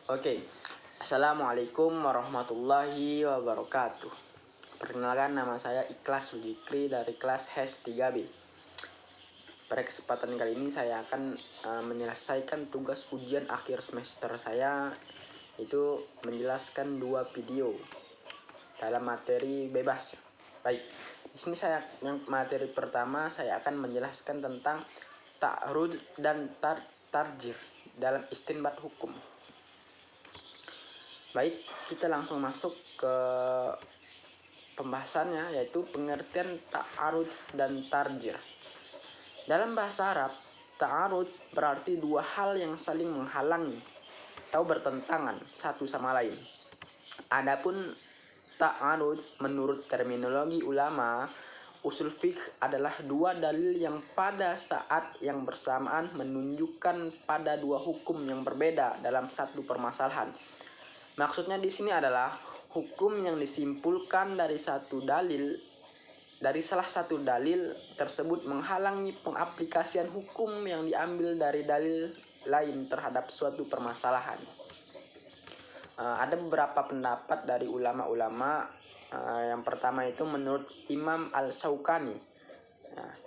Oke, Assalamualaikum warahmatullahi wabarakatuh. Perkenalkan, nama saya Ikhlas Sujikri dari kelas HES 3B. Pada kesempatan kali ini saya akan menyelesaikan tugas ujian akhir semester saya, yaitu menjelaskan 2 video dalam materi bebas. Baik, di sini yang materi pertama saya akan menjelaskan tentang ta'arud dan tarjih dalam istinbat hukum. Baik, kita langsung masuk ke pembahasannya, yaitu pengertian ta'arud dan tarjih. Dalam bahasa Arab, ta'arud berarti dua hal yang saling menghalangi atau bertentangan satu sama lain. Adapun ta'arud menurut terminologi ulama usul fiqh adalah dua dalil yang pada saat yang bersamaan menunjukkan pada dua hukum yang berbeda dalam satu permasalahan. Maksudnya di sini adalah hukum yang disimpulkan dari salah satu dalil tersebut menghalangi pengaplikasian hukum yang diambil dari dalil lain terhadap suatu permasalahan. Ada beberapa pendapat dari ulama-ulama. Yang pertama itu menurut Imam Al-Syaukani.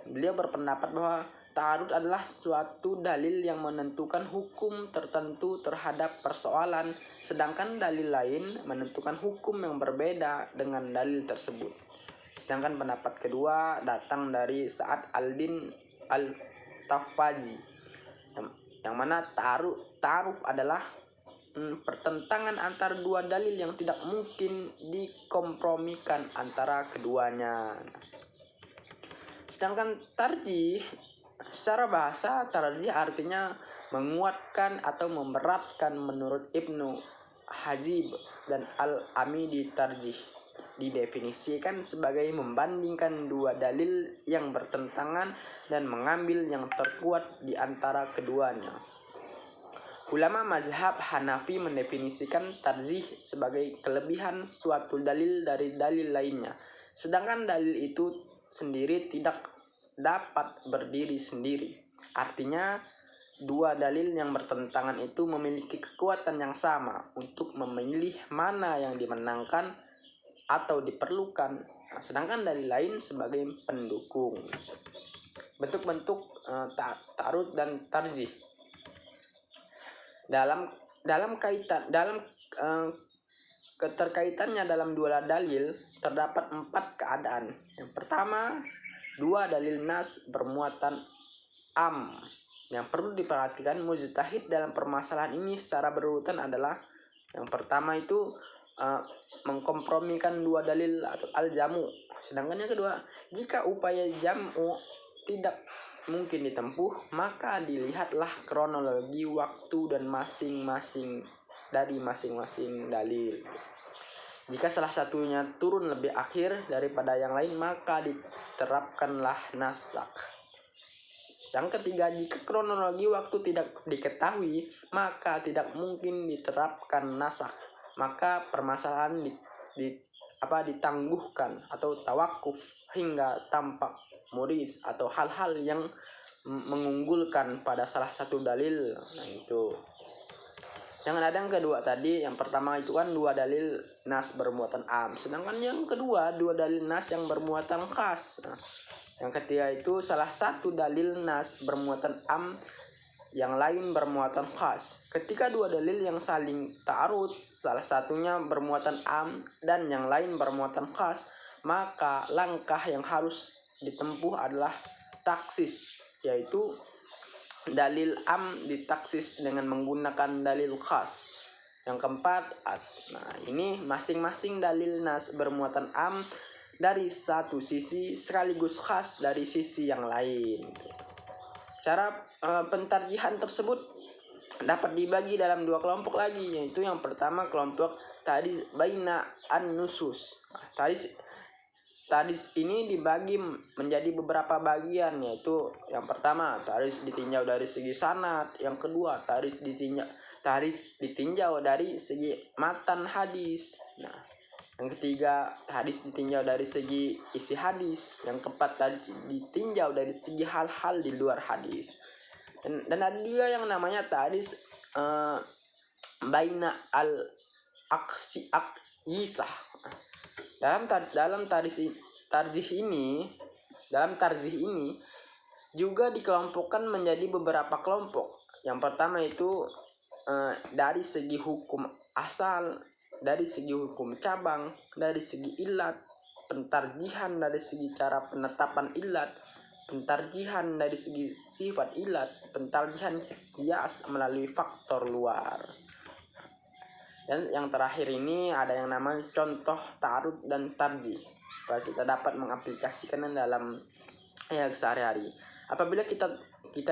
Beliau berpendapat bahwa ta'arud adalah suatu dalil yang menentukan hukum tertentu terhadap persoalan, sedangkan dalil lain menentukan hukum yang berbeda dengan dalil tersebut. Sedangkan pendapat kedua datang dari Sa'ad al-Din al-Tafaji, yang mana ta'aruf adalah pertentangan antara dua dalil yang tidak mungkin dikompromikan antara keduanya. Sedangkan tarjih, secara bahasa tarjih artinya menguatkan atau memberatkan. Menurut Ibnu Hajib dan Al-Amidi, tarjih didefinisikan sebagai membandingkan dua dalil yang bertentangan dan mengambil yang terkuat di antara keduanya. Ulama mazhab Hanafi mendefinisikan tarjih sebagai kelebihan suatu dalil dari dalil lainnya, sedangkan dalil itu sendiri tidak dapat berdiri sendiri. Artinya, dua dalil yang bertentangan itu memiliki kekuatan yang sama untuk memilih mana yang dimenangkan atau diperlukan, sedangkan dalil lain sebagai pendukung. Bentuk-bentuk ta'arud dan tarjih. Dalam keterkaitannya dalam dua dalil terdapat 4 keadaan. Yang pertama, dua dalil nas bermuatan am. Yang perlu diperhatikan mujtahid dalam permasalahan ini secara berurutan adalah: yang pertama itu mengkompromikan dua dalil atau al-jamu. Sedangkan yang kedua, jika upaya jamu tidak mungkin ditempuh, maka dilihatlah kronologi waktu dan masing-masing dalil. Jika salah satunya turun lebih akhir daripada yang lain, maka diterapkanlah nasak. Yang ketiga, jika kronologi waktu tidak diketahui, maka tidak mungkin diterapkan nasak. Maka permasalahan ditangguhkan atau tawakuf hingga tampak muris atau hal-hal yang mengunggulkan pada salah satu dalil. Nah, itu. Jangan ada yang kedua tadi, yang pertama itu kan dua dalil nas bermuatan am, sedangkan yang kedua dua dalil nas yang bermuatan khas. Nah, yang ketiga itu salah satu dalil nas bermuatan am, yang lain bermuatan khas. Ketika dua dalil yang saling ta'arud, salah satunya bermuatan am dan yang lain bermuatan khas, maka langkah yang harus ditempuh adalah taksis, yaitu dalil am ditaksis dengan menggunakan dalil khas. Yang keempat, ini masing-masing dalil nas bermuatan am dari satu sisi sekaligus khas dari sisi yang lain. Cara pentarjihan tersebut dapat dibagi dalam 2 kelompok lagi, yaitu yang pertama kelompok tadis baina an-nusus. Tadis ini dibagi menjadi beberapa bagian, yaitu yang pertama tadis ditinjau dari segi sanad, yang kedua tadis ditinjau dari segi matan hadis. Nah, yang ketiga hadis ditinjau dari segi isi hadis, yang keempat tadis ditinjau dari segi hal-hal di luar hadis. Dan ada juga yang namanya tadis baina al-aksi akyisah. Dalam tarjih ini juga dikelompokkan menjadi beberapa kelompok. Yang pertama itu dari segi hukum asal, dari segi hukum cabang, dari segi ilat, pentarjihan dari segi cara penetapan ilat, pentarjihan dari segi sifat ilat, pentarjihan kias melalui faktor luar. Dan yang terakhir ini ada yang namanya contoh ta'arud dan tarjih, supaya kita dapat mengaplikasikannya dalam sehari-hari. Apabila kita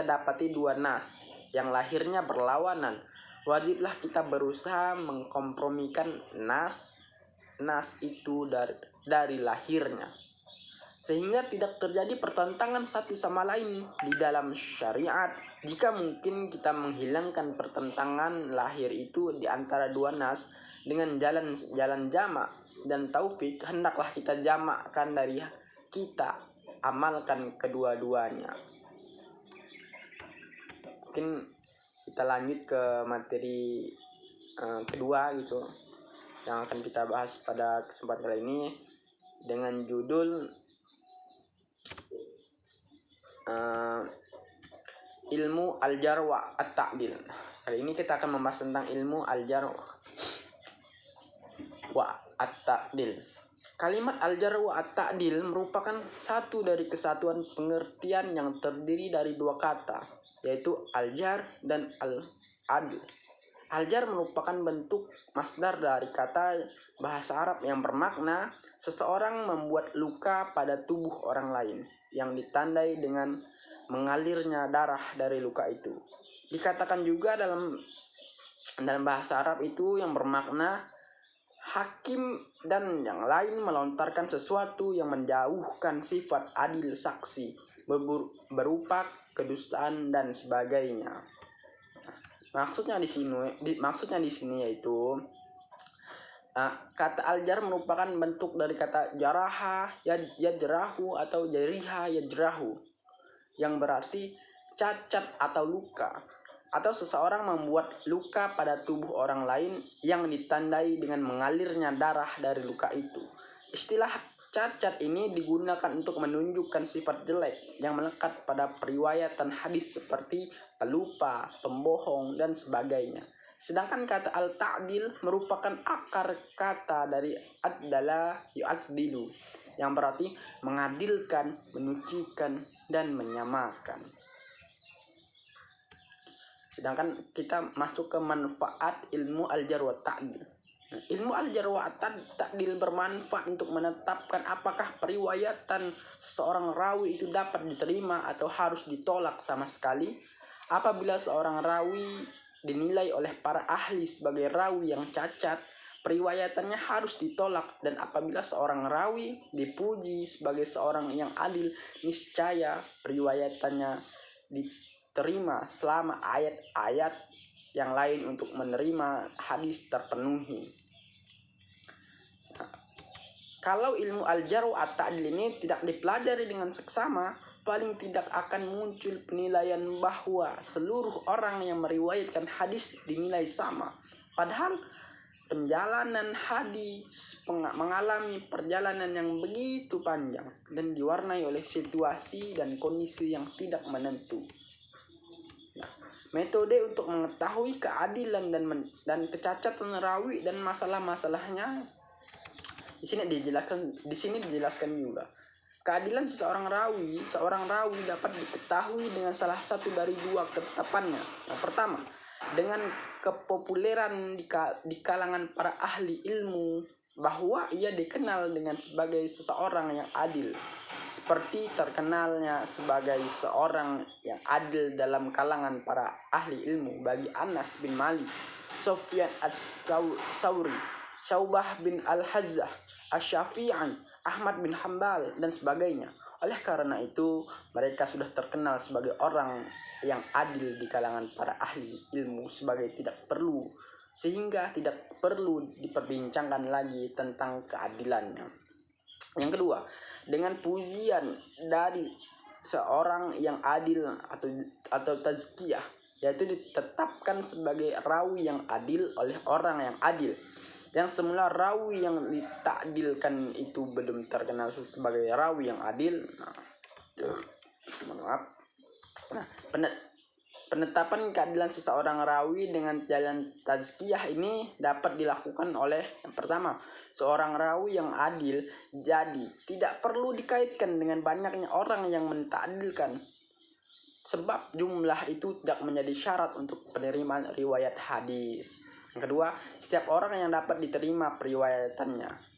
dapati dua nas yang lahirnya berlawanan, wajiblah kita berusaha mengkompromikan nas itu dari lahirnya, sehingga tidak terjadi pertentangan satu sama lain di dalam syariat. Jika mungkin kita menghilangkan pertentangan lahir itu di antara dua nas dengan jalan jamak dan taufik, hendaklah kita jamakkan dari kita amalkan kedua-duanya. Mungkin kita lanjut ke materi kedua gitu, yang akan kita bahas pada kesempatan kali ini dengan judul ilmu al-jarh wa at-ta'dil. Kali ini kita akan membahas tentang ilmu al-jarh wa at-ta'dil. Kalimat al-jarh wa at-ta'dil merupakan satu dari kesatuan pengertian yang terdiri dari dua kata, yaitu al-jarh dan al-adl. Al-jarh merupakan bentuk masdar dari kata bahasa Arab yang bermakna seseorang membuat luka pada tubuh orang lain yang ditandai dengan mengalirnya darah dari luka itu. Dikatakan juga dalam bahasa Arab itu yang bermakna hakim dan yang lain melontarkan sesuatu yang menjauhkan sifat adil saksi berupa kedustaan dan sebagainya. Maksudnya di sini yaitu kata al-jarh merupakan bentuk dari kata jaraha yajrahu atau jariha yajrahu, yang berarti cacat atau luka, atau seseorang membuat luka pada tubuh orang lain yang ditandai dengan mengalirnya darah dari luka itu. Istilah cacat ini digunakan untuk menunjukkan sifat jelek yang melekat pada periwayatan hadis seperti pelupa, pembohong, dan sebagainya. Sedangkan kata al-ta'dil merupakan akar kata dari adala yu'addilu, yang berarti mengadilkan, menyucikan, dan menyamakan. Sedangkan kita masuk ke manfaat ilmu al-jarh wa ta'dil. Ilmu al-jarh wa ta'dil bermanfaat untuk menetapkan apakah periwayatan seseorang rawi itu dapat diterima atau harus ditolak sama sekali. Apabila seorang rawi dinilai oleh para ahli sebagai rawi yang cacat, periwayatannya harus ditolak. Dan apabila seorang rawi dipuji sebagai seorang yang adil, niscaya periwayatannya diterima selama ayat-ayat yang lain untuk menerima hadis terpenuhi. Kalau ilmu al-jarh wa at-ta'dil ini tidak dipelajari dengan seksama, paling tidak akan muncul penilaian bahwa seluruh orang yang meriwayatkan hadis dinilai sama. Padahal perjalanan hadis mengalami perjalanan yang begitu panjang dan diwarnai oleh situasi dan kondisi yang tidak menentu. Metode untuk mengetahui keadilan dan kecacatan rawi dan masalah-masalahnya di sini dijelaskan juga. Keadilan seorang rawi dapat diketahui dengan salah satu dari dua ketetapannya. Yang pertama, dengan kepopuleran di kalangan para ahli ilmu bahwa ia dikenal dengan sebagai seseorang yang adil, seperti terkenalnya sebagai seorang yang adil dalam kalangan para ahli ilmu bagi Anas bin Malik, Sufyan ats-Tsauri, Syu'bah bin al-Hazzah, Asy-Syafi'i, Ahmad bin Hambal, dan sebagainya. Oleh karena itu, mereka sudah terkenal sebagai orang yang adil di kalangan para ahli ilmu sehingga tidak perlu diperbincangkan lagi tentang keadilannya. Yang kedua, dengan pujian dari seorang yang adil atau tazkiyah, yaitu ditetapkan sebagai rawi yang adil oleh orang yang adil. Yang semula rawi yang ditakdilkan itu belum terkenal sebagai rawi yang adil. Penetapan keadilan seseorang rawi dengan jalan tazkiyah ini dapat dilakukan oleh yang pertama, seorang rawi yang adil jadi tidak perlu dikaitkan dengan banyaknya orang yang mentakdilkan, sebab jumlah itu tidak menjadi syarat untuk penerimaan riwayat hadis. Yang kedua, setiap orang yang dapat diterima periwayatannya